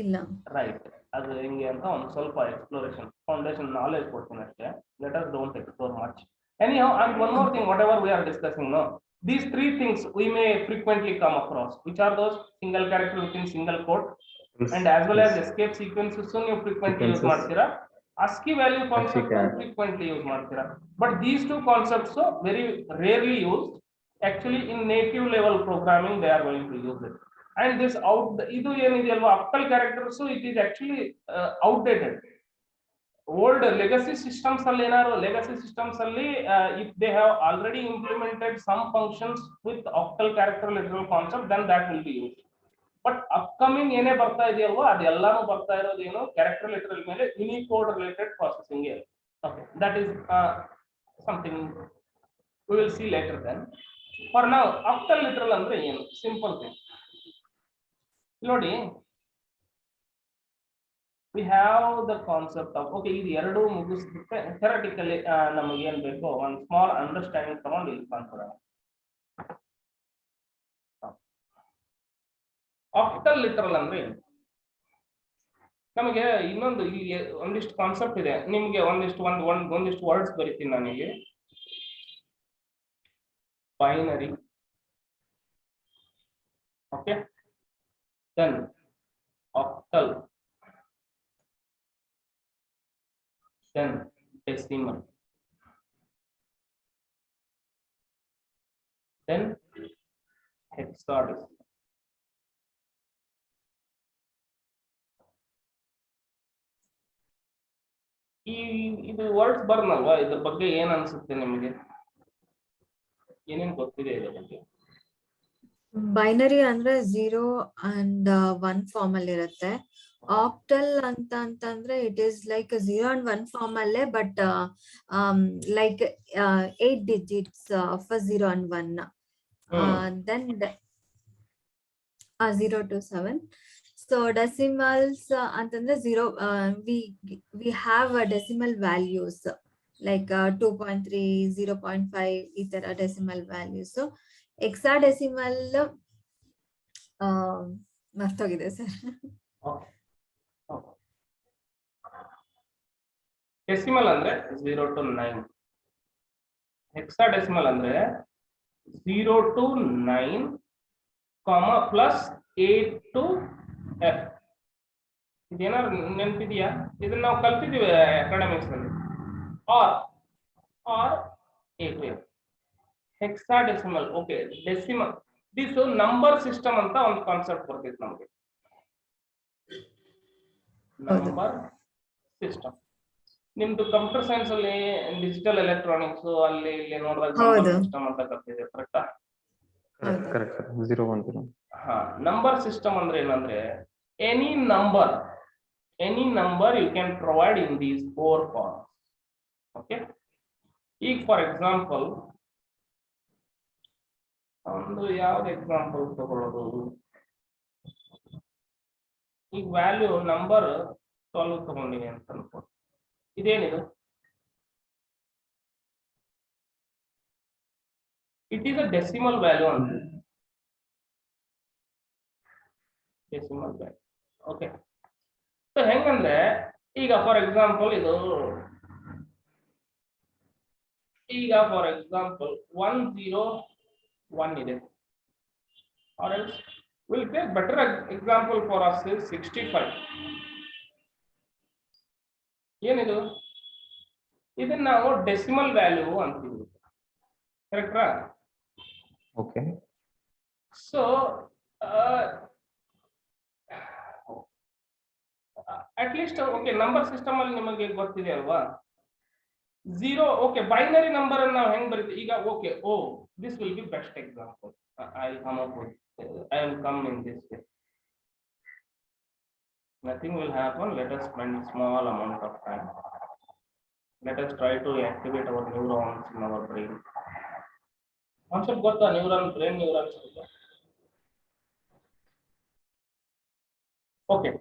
[SPEAKER 2] ಇಲ್ಲ.
[SPEAKER 1] ರೈಟ್. ಅದು ಹೆಂಗೆ ಅಂತ ಒಂದು ಸ್ವಲ್ಪ ಎಕ್ಸ್ಪ್ಲೋರೇಷನ್ ಫೌಂಡೇಶನ್ ನಾಲೆಜ್ ಕೊಡ್ತೀನಿ ಅಷ್ಟೇ. Let us don't explore much. Anyhow, and one more thing, whatever we are discussing, no, these three things we may frequently come across. Which are those? Single character within single quote, and as well as escape sequences. So you frequently use ಮಾಡ್ತೀರಾ. ASCII value concept frequently use ಮಾಡ್ತೀರಾ. But these two concepts so very rarely used. Actually, in native level programming, they are going to use it. And this ಇದು ಏನಿದೆಯಲ್ವಾ octal characters, so it is actually outdated. Old legacy systems ಅಲ್ಲಿ ಏನಾದ್ರು legacy systems ಅಲ್ಲಿ if they have already implemented some functions with octal character literal concept, then that will be used. But upcoming ಏನೇ ಬರ್ತಾ ಇದೆಯಲ್ವಾ ಅದೆಲ್ಲಾನು ಬರ್ತಾ ಇರೋದು ಏನು, character literal ಮೇಲೆ Unicode related processing. Okay, that is something we will see later then. For now, octal literal ಅಂದ್ರೆ ಏನು? Simple thing. ನೋಡಿ, we have the concept of, okay, ಇದು ಎರಡು ಮುಗಿಸ್ಬಿಟ್ಟೆ ಥಿಯರಿಟಿಕಲಿ ನಮಗೆ ಏನ್ ಬೇಕು ಒಂದು ಸ್ಮಾಲ್ ಅಂಡರ್ಸ್ಟ್ಯಾಂಡಿಂಗ್ ತಗೊಂಡು ಇಲ್ಲಿ ಕಾಣ್ಕೊಡೋಣ. ಆಕ್ಟಲ್ ಲಿಟರಲ್ ಅಂದ್ರೆ ಏನು? ನಮಗೆ ಇನ್ನೊಂದು ಇಲ್ಲಿ ಒಂದಿಷ್ಟು ಕಾನ್ಸೆಪ್ಟ್ ಇದೆ. ನಿಮ್ಗೆ ಒಂದಿಷ್ಟು ವರ್ಡ್ಸ್ ಬರೀತೀನಿ ನನಗೆ. Binary, okay, then octal, then decimal, then hexadecimal. ಇದು ವರ್ಡ್ಸ್ ಬರ್ನಲ್ವಾ, ಇದ್ರ ಬಗ್ಗೆ ಏನ್ ಅನ್ಸುತ್ತೆ ನಿಮಗೆ? ಏನೇನ್ ಗೊತ್ತಿದೆ ಇದ್ರ ಬಗ್ಗೆ?
[SPEAKER 2] ಬೈನರಿ ಅಂದ್ರೆ 0 and 1 ಫಾರ್ಮ್ ಅಲ್ಲಿ ಇರುತ್ತೆ. ಆಕ್ಟಲ್ ಅಂತಂದ್ರೆ it is like 0 and 1 form ಅಲ್ಲೇ, but like 8 digits of 0 and 1. Then 0 to 7. So decimals ಅಂತಂದ್ರೆ 0, we have decimal values like 2.3, 0.5 ಈ ತರ decimal values. So hexadecimal ಮರ್ತೋಗಿದೆ ಸರ್.
[SPEAKER 1] ಡೆಸಿಮಲ್ ಅಂದ್ರೆ 0 to 9. ಹೆಕ್ಸಾಡೆಸಿಮಲ್ ಅಂದ್ರೆ 0 to 9, plus 8 to F. ಇದೇನಾದ್ರು ನೆನಪಿದೆಯಾ? ಇದನ್ನ ನಾವು ಕಲ್ತಿದೀವಿ ಅಕಾಡೆಮಿಕ್ಸ್ ಅಲ್ಲಿ. Or or A2F hexadecimal. Okay, decimal this number system ಅಂತ ಒಂದು ಕಾನ್ಸೆಪ್ಟ್ ಬರ್ತೈತೆ ನಮಗೆ. ನಂಬರ್ ಸಿಸ್ಟಮ್ ನಿಮ್ದು ಕಂಪ್ಯೂಟರ್ ಸೈನ್ಸ್ ಅಲ್ಲಿ ಡಿಜಿಟಲ್ ಎಲೆಕ್ಟ್ರಾನಿಕ್ಸ್ ಅಲ್ಲಿ ಇಲ್ಲಿ ನೋಡಿದಾಗ ನಂಬರ್ ಸಿಸ್ಟಮ್ ಅಂತ ಕಲ್ತಿದೆ, ಕರೆಕ್ಟಾ?
[SPEAKER 3] Correct sir. 010.
[SPEAKER 1] ಹಾ, ನಂಬರ್ ಸಿಸ್ಟಮ್ ಅಂದ್ರೆ ಏನಂದ್ರೆ any number you can provide in these 4 forms. Okay, ಈಗ ಫಾರ್ ಎಕ್ಸಾಂಪಲ್ ಒಂದು ಯಾವ್ದು ಎಕ್ಸಾಂಪಲ್ ತಗೊಳ್ಳೋದು? ಈಗ ವ್ಯಾಲ್ಯೂ ನಂಬರ್ 12 ತಗೊಂಡಿನಿ ಅಂತ ಅನ್ಕೋ. ಇದೇನಿದು? It is a decimal value ಅಂತ. Decimal value. ಓಕೆ, ಸೊ ಹೆಂಗಂದ್ರೆ ಈಗ ಫಾರ್ ಎಕ್ಸಾಂಪಲ್ 101 ಇದೆ. or else we'll take better example for us is 65. ಏನಿದು? ಇದನ್ನ ನಾವು ಡೆಸಿಮಲ್ ವ್ಯಾಲ್ಯೂ ಅಂತೀವಿ, ಕರೆಕ್ಟಾ?
[SPEAKER 3] Okay.
[SPEAKER 1] So at least okay, number system ಅಲ್ಲಿ ನಿಮಗೆ ಗೊತ್ತಿದೆ ಅಲ್ವಾ? 0. ಓಕೆ, ಬೈನರಿ ನಂಬರ್ ಅನ್ನು ನಾವು ಹೆಂಗ್ ಬರೀತೀವಿ ಈಗ? Okay, this will be best example. I will come in this way. Nothing will happen. Let us spend small amount of time. Let us try to activate our neurons in our brain. Concept got the brain neurons. Okay.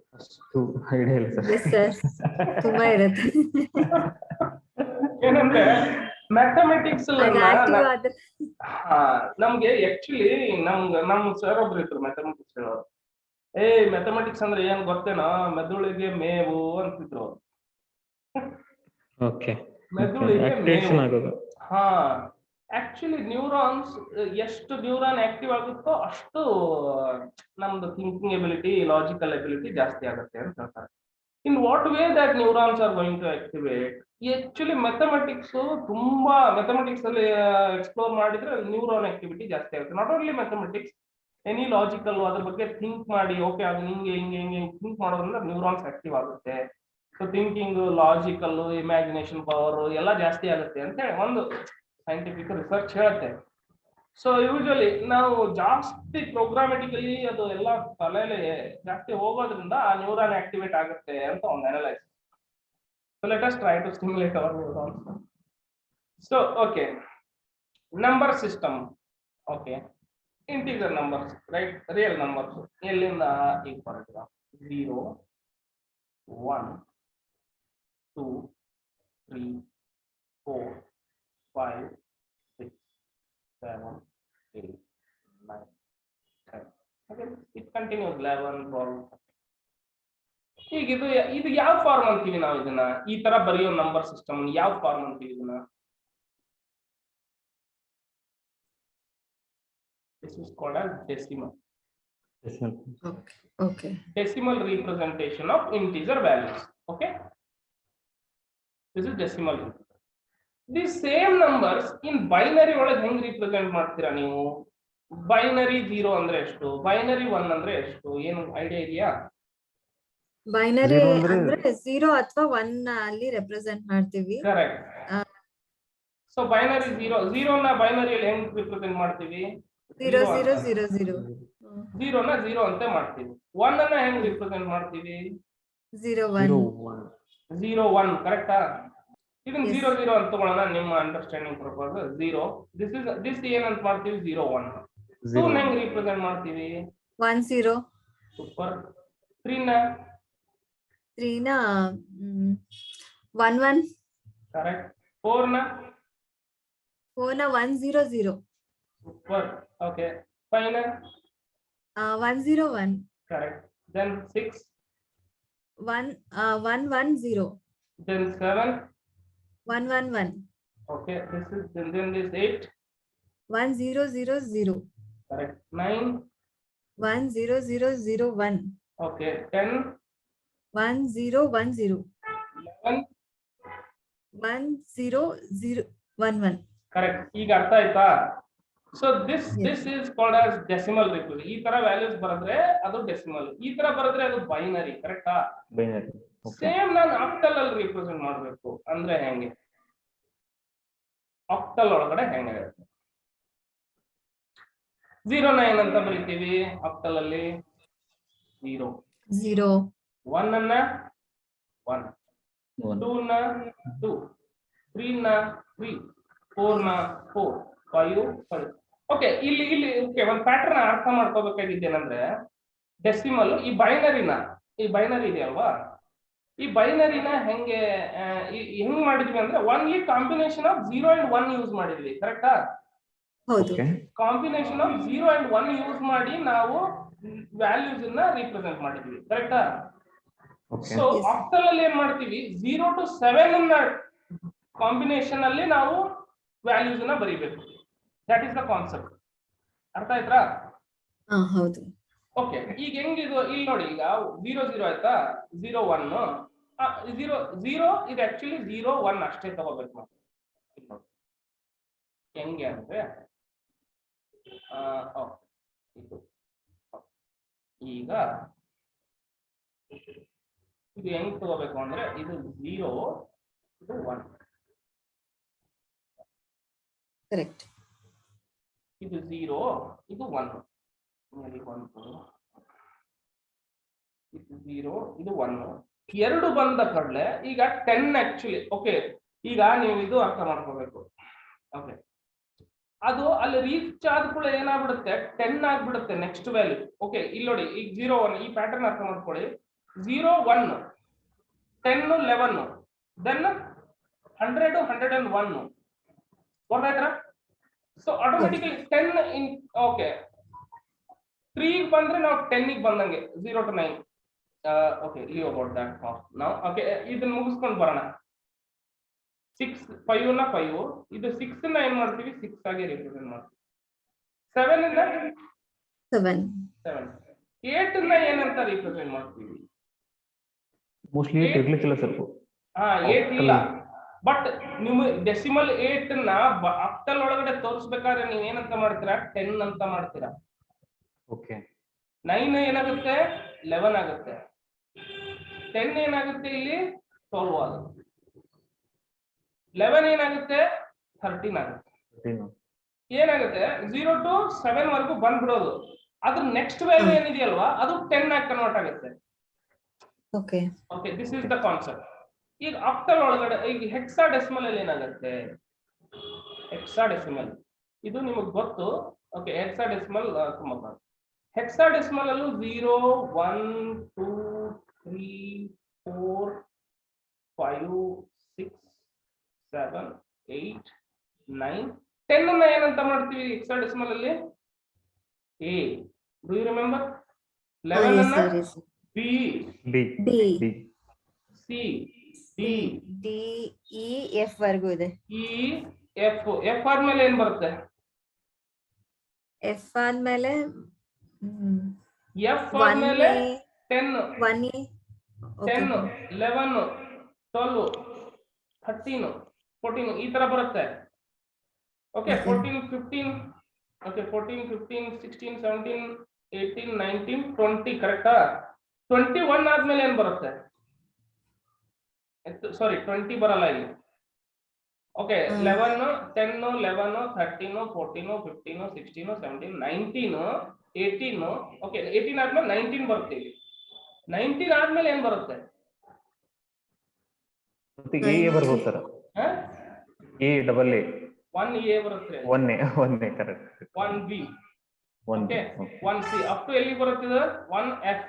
[SPEAKER 3] Ideal sir.
[SPEAKER 2] Yes sir. ತುಂಬಾ ಇರುತ್ತೆ.
[SPEAKER 1] ಏನಂದ್ರೆ mathematics ನಮ್ಗೆ actually ನಮ್ sir ಒಬ್ರು ಇದ್ರು mathematics ಹೇಳೋರು. Mathematics ಅಂದ್ರೆ ಏನ್ ಗೊತ್ತೇನೋ? ಮೆದುಳಿಗೆ ಮೇವು ಅಂತಿದ್ರು.
[SPEAKER 3] ಓಕೆ,
[SPEAKER 1] ಮೆದುಳಿಗೆ
[SPEAKER 3] ಆಕ್ಟಿವೇಷನ್ ಆಗೋದು.
[SPEAKER 1] ಹಾ, ಆಕ್ಚುಲಿ ನ್ಯೂರಾನ್ಸ್ ಎಷ್ಟು ನ್ಯೂರಾನ್ ಆಕ್ಟಿವ್ ಆಗುತ್ತೋ ಅಷ್ಟು ನಮ್ದು ಥಿಂಕಿಂಗ್ ಎಬಿಲಿಟಿ, ಲಾಜಿಕಲ್ ಎಬಿಲಿಟಿ ಜಾಸ್ತಿ ಆಗುತ್ತೆ ಅಂತ ಹೇಳ್ತಾರೆ. In what way that neurons are going to activate? Actually mathematics ತುಂಬಾ ಮ್ಯಾಥಮೆಟಿಕ್ಸ್ ಅಲ್ಲಿ ಎಕ್ಸ್ಪ್ಲೋರ್ ಮಾಡಿದ್ರೆ ನ್ಯೂರಾನ್ ಆಕ್ಟಿವಿಟಿ ಜಾಸ್ತಿ ಆಗುತ್ತೆ. Not only mathematics, any logical ಅದ್ರ ಬಗ್ಗೆ ಥಿಂಕ್ ಮಾಡಿ, ಓಕೆ ಅದು ಹಿಂಗೆ ಹಿಂಗೆ ಹಿಂಗೆ ಥಿಂಕ್ ಮಾಡೋದ್ರಿಂದ ನ್ಯೂರಾನ್ಸ್ ಆಕ್ಟಿವ್ ಆಗುತ್ತೆ. So thinking, logical, imagination power ಎಲ್ಲ ಜಾಸ್ತಿ ಆಗುತ್ತೆ ಅಂತ ಹೇಳಿ ಒಂದು ಸೈಂಟಿಫಿಕ್ ರಿಸರ್ಚ್ ಹೇಳುತ್ತೆ. ಸೊ ಯೂಶಲಿ ನಾವು ಜಾಸ್ತಿ ಪ್ರೋಗ್ರಾಮೆಟಿಕಲಿ ಅದು ಎಲ್ಲ ತಲೆಯಲ್ಲಿ ಜಾಸ್ತಿ ಹೋಗೋದ್ರಿಂದ ಆ ನ್ಯೂರಾನ್ ಆಕ್ಟಿವೇಟ್ ಆಗುತ್ತೆ ಅಂತ ಒಂದು analyse. So let us try to stimulate our neurons. So okay, number system. Okay, integer numbers, right? Real numbers ಎಲ್ಲಿಂದ? ಈಗ for example 0, 1, 2, 3, 4, 5, 6, 7, 8, 9, 10. Okay, it continues 11, 12. ಈಗ ಇದು ಯಾವ ಫಾರ್ಮ್ ಅಂತೀವಿ ನಾವು? ಇದನ್ನ ಈ ತರ ಬರೆಯೋ ನಂಬರ್ ಸಿಸ್ಟಮ್ ಯಾವ ಫಾರ್ಮ್ ಅಂತೀವಿ ಇದನ್ನ? This is called as decimal.
[SPEAKER 2] Okay.
[SPEAKER 1] Decimal representation of integer values. Okay, this is decimal. These same numbers in binary ಒಳಗೆ ಹೆಂಗ್ ರಿಪ್ರೆಸೆಂಟ್ ಮಾಡ್ತೀರಾ ನೀವು? ಬೈನರಿ 0 ಅಂದ್ರೆ ಎಷ್ಟು, ಬೈನರಿ 1 ಅಂದ್ರೆ ಎಷ್ಟು? ಏನು ಐಡಿಯಾ ಇದೆಯಾ?
[SPEAKER 2] ಬೈನರಿ ಅಂದ್ರೆ 0 ಅಥವಾ 1 ಅಲ್ಲಿ ರೆಪ್ರೆಸೆಂಟ್ ಮಾಡ್ತೀವಿ.
[SPEAKER 1] ಕರೆಕ್ಟ್. ಸೊ ಬೈನರಿ 0 ನ ಬೈನರಿಯಲ್ಲಿ ಹೆಂಗ್ ರಿಪ್ರೆಸೆಂಟ್ ಮಾಡ್ತೀವಿ?
[SPEAKER 2] 0 0 0 0.
[SPEAKER 1] 0 ನ 0 ಅಂತ ಮಾಡ್ತೀವಿ. 1 ಅನ್ನ ಹೆಂಗ್ ರಿಪ್ರೆಸೆಂಟ್ ಮಾಡ್ತೀವಿ?
[SPEAKER 2] 0 1
[SPEAKER 1] 0 1. ಕರೆಕ್ಟಾ? ಇದನ್ನ 0 0 ಅಂತ ತಗೊಳ್ಳೋಣ ನಿಮ್ಮ ಅಂಡರ್ಸ್ಟ್ಯಾಂಡಿಂಗ್ ಪರ್ಪಸ್. 0 ದಿಸ್ ಏನಂತ ಮಾಡ್ತೀವಿ? 0 1. 2 ನ ಹೆಂಗ್ ರಿಪ್ರೆಸೆಂಟ್ ಮಾಡ್ತೀವಿ?
[SPEAKER 2] 1 0.
[SPEAKER 1] ಸೂಪರ್. 3 ನ
[SPEAKER 2] 1 1.
[SPEAKER 1] ಕರೆಕ್ಟ್. 4 ನ
[SPEAKER 2] 1 0 0.
[SPEAKER 1] ಸೂಪರ್. ಓಕೆ. 5 ನ
[SPEAKER 2] 1 0 1.
[SPEAKER 1] Correct. Then 6
[SPEAKER 2] 1 1 1 0.
[SPEAKER 1] Then 7
[SPEAKER 2] 1 1 1.
[SPEAKER 1] Okay, then this 8
[SPEAKER 2] 1 0 0 0.
[SPEAKER 1] correct. 9
[SPEAKER 2] 1 0 0 0 1.
[SPEAKER 1] okay. 10
[SPEAKER 2] 1 0 1 0
[SPEAKER 1] 11
[SPEAKER 2] 1 0 0 1 1.
[SPEAKER 1] Correct. ಈಗ ಅರ್ಥ ಆಯ್ತಾ? So this
[SPEAKER 2] Yes.
[SPEAKER 1] Is called as decimal represent. ಈ ತರ ವ್ಯಾಲ್ಯೂಸ್ ಬರೆದ್ರೆ ಅದು ಡೆಸಿಮಲ್, ಈ ತರ ಬರೆದ್ರೆ ಅದು ಬೈನರಿ. ಕರೆಕ್ಟಾ?
[SPEAKER 3] ಬೈನರಿ.
[SPEAKER 1] ಸೇಮ್ ನಾನು ಆಕ್ಟಲ್ ಅಲ್ಲಿ ರಿಪ್ರೆಸೆಂಟ್ ಮಾಡಬೇಕು ಅಂದ್ರೆ ಹೆಂಗೆ? ಆಕ್ಟಲ್ ಒಳಗಡೆ ಹೆಂಗೆ 09 ಅಂತ ಬರೀತೀವಿ ಆಕ್ಟಲ್ ಅಲ್ಲಿ 0,
[SPEAKER 2] 0
[SPEAKER 1] 1 ಅನ್ನ 1, 2 ನ 2, 3 ನ 3, 4 ನ 4, 5 5. ಓಕೆ, ಇಲ್ಲಿ ಓಕೆ, ಒಂದು ಪ್ಯಾಟರ್ನ್ ಅರ್ಥ ಮಾಡ್ಕೋಬೇಕಾಗಿದ್ದೇನಂದ್ರೆ ಡೆಸಿಮಲ್ ಈ ಬೈನರಿ ಇದೆಯಲ್ವಾ, ಈ ಬೈನರಿನ ಹೆಂಗ್ ಮಾಡಿದ್ವಿ ಅಂದ್ರೆ only combination of 0 and 1 use ಮಾಡಿದ್ವಿ. ಕರೆಕ್ಟಾ?
[SPEAKER 2] ಹೌದು.
[SPEAKER 1] ಕಾಂಬಿನೇಷನ್ ಆಫ್ 0 and 1 ಯೂಸ್ ಮಾಡಿ ನಾವು ವ್ಯಾಲ್ಯೂಸ್ ಅನ್ನ ರಿಪ್ರೆಸೆಂಟ್ ಮಾಡಿದ್ವಿ. ಕರೆಕ್ಟಾ? ಸೊ ಆಕ್ಟಲ್ ಅಲ್ಲಿ ಏನ್ ಮಾಡ್ತೀವಿ, 0 to 7 ಅನ್ನ ಕಾಂಬಿನೇಷನ್ ಅಲ್ಲಿ ನಾವು ವ್ಯಾಲ್ಯೂಸ್ ಅನ್ನ ಬರೀಬೇಕು. That is the concept. ಅರ್ಥ ಆಯ್ತಾ?
[SPEAKER 2] ಹೌದು.
[SPEAKER 1] ಓಕೆ, ಈಗ ಹೆಂಗಿದು ಇಲ್ಲಿ ನೋಡಿ, ಈಗ 0 0 ಆಯ್ತಾ, 0 1 0 0 ಇದು ಆಕ್ಚುಲಿ 0 1 ಅಷ್ಟೇ ತಗೋಬೇಕು ನಾವು. ಹೆಂಗೆ ಅಂದ್ರೆ ಈಗ ಇದು ಹೆಂಗ್ ತಗೋಬೇಕು ಅಂದ್ರೆ ಇದು 0 ಇದು 1.
[SPEAKER 2] ಕರೆಕ್ಟ್.
[SPEAKER 1] ಇದು 0 ಇದು 1. ಇದು 0 ಇದು 1. ಎರಡು ಬಂದ ಕಡಲೆ ಈಗ 10 ಆಕ್ಚುಲಿ. ಓಕೆ, ಈಗ ನೀವು ಇದು ಅರ್ಥ ಮಾಡ್ಕೋಬೇಕು. ಓಕೆ, ಅದು ಅಲ್ಲಿ ರೀಚ್ ಆದ ಕೂಡ ಏನಾಗ್ಬಿಡುತ್ತೆ, 10 ಆಗ್ಬಿಡುತ್ತೆ ನೆಕ್ಸ್ಟ್ ವ್ಯಾಲ್ಯೂ. ಓಕೆ, ಇಲ್ಲಿ ನೋಡಿ, ಈಗ 0 1 ಈ ಪ್ಯಾಟರ್ನ್ ಅರ್ಥ ಮಾಡ್ಕೊಳ್ಳಿ. 0 1 10 11 ದೆನ್ 100 101 ಗೊತ್ತಾಯ್ತಾ? ಸೊ ಆಟೋಮೆಟಿಕಲಿ 10 ಇನ್ ಓಕೆ 3 ಬಂದ್ರೆ ನಾವು 10 ಬಂದಂಗೆ 0 to 9. Okay, leave about that ನಾವು. ಓಕೆ, ಇದನ್ನ ಮುಗಿಸ್ಕೊಂಡು ಬರೋಣ. 6 5 ನ 5, ಇದು 6 ನ ಏನ್ ಮಾಡ್ತೀವಿ, 6 ಆಗಿ ರಿಪ್ರೆಸೆಂಟ್ ಮಾಡ್ತೀವಿ. 7 ಇಂದ
[SPEAKER 2] 7
[SPEAKER 1] 8 ನ ಏನಂತ ರಿಪ್ರೆಸೆಂಟ್ ಮಾಡ್ತೀವಿ?
[SPEAKER 3] Mostly 8 ಇರ್ಲಿಕ್ಕಿಲ್ಲ sir.
[SPEAKER 1] 8 ಇಲ್ಲ, ಬಟ್ ನಿಮ್ಮ ಡೆಸಿಮಲ್ 8 ನ ಆಕ್ಟಲ್ ಒಳಗಡೆ ತೋರಿಸ್ಬೇಕಾದ್ರೆ ನೀವು ಏನಂತ ಮಾಡ್ತೀರಾ, 10 ಅಂತ ಮಾಡ್ತೀರಾ.
[SPEAKER 3] ಓಕೆ,
[SPEAKER 1] 9 ಏನಾಗುತ್ತೆ, 11 ಆಗುತ್ತೆ. 10 ಏನಾಗುತ್ತೆ, ಇಲ್ಲಿ 12 ಆಗುತ್ತೆ. 11 ಏನಾಗುತ್ತೆ, 13 ಆಗುತ್ತೆ. ಏನಾಗುತ್ತೆ, 0 to 7 ವರೆಗೂ ಬಂದ್ಬಿಡೋದು. ಅದ್ರ ನೆಕ್ಸ್ಟ್ ವ್ಯಾಲ್ಯೂ ಏನಿದೆಯಲ್ವಾ, ಅದು 10 ಆಗಿ ಕನ್ವರ್ಟ್ ಆಗುತ್ತೆ.
[SPEAKER 2] Okay
[SPEAKER 1] okay, this is the concept. ಈಗ ಆಕ್ಟಲ್ ಒಳಗಡೆ ಈಗ ಹೆಕ್ಸಾಡೆಸಿಮಲ್ ಅಲ್ಲಿ ಏನಾಗುತ್ತೆ, ಹೆಕ್ಸಾಡೆಸಿಮಲ್ ಇದು ನಿಮಗೆ ಗೊತ್ತು. ಓಕೆ, ಹೆಕ್ಸಾಡೆಸಿಮಲ್ ತುಂಬಾ ಹೆಕ್ಸಾಡೆಸಿಮಲ್ ಅಲ್ಲೂ 0 1 2 3 4 5 6 7 8 9 10 ಅನ್ನ ಏನಂತ ಮಾಡ್ತೀವಿ ಹೆಕ್ಸಾಡೆಸಿಮಲ್ ಅಲ್ಲಿ? A. Do you remember? 11 ಅನ್ನ B, C, D,
[SPEAKER 2] E, F ವರೆಗೂ ಇದೆ.
[SPEAKER 1] E, F ಆದ್ಮೇಲೆ ಏನ್ ಬರುತ್ತೆ?
[SPEAKER 2] F ಆದ್ಮೇಲೆ
[SPEAKER 1] F ಆದ್ಮೇಲೆ 10
[SPEAKER 2] 1
[SPEAKER 1] 10 11 12 13 14 ಈ ತರ ಬರುತ್ತೆ. ಓಕೆ, 14 15 ಓಕೆ 14 15 16 17 18 19 20 ಕರೆಕ್ಟಾ? 21 ಆದ್ಮೇಲೆ ಏನ್ ಬರುತ್ತೆ? ಸಾರಿ 20 ಬರಲ್ಲ ಇಲ್ಲಿ. ಓಕೆ, 11 10 11 13 14 15 16 17 19 18 ಓಕೆ 18 ಆದ್ಮೇಲೆ 19 ಬರುತ್ತೆ ಇಲ್ಲಿ. 19 ಆದ್ಮೇಲೆ ಏನ್ ಬರುತ್ತೆ?
[SPEAKER 3] ಎ ಬರ್ಬೋದು sir. A double A
[SPEAKER 1] 1A ಬರುತ್ತೆ.
[SPEAKER 3] 1A correct.
[SPEAKER 1] 1B okay 1C up to ಎಲ್ಲಿ ಬರುತ್ತೆ? 1F.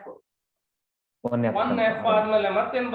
[SPEAKER 1] 1F ಆದ್ಮೇಲೆ ಮತ್ತೇನ್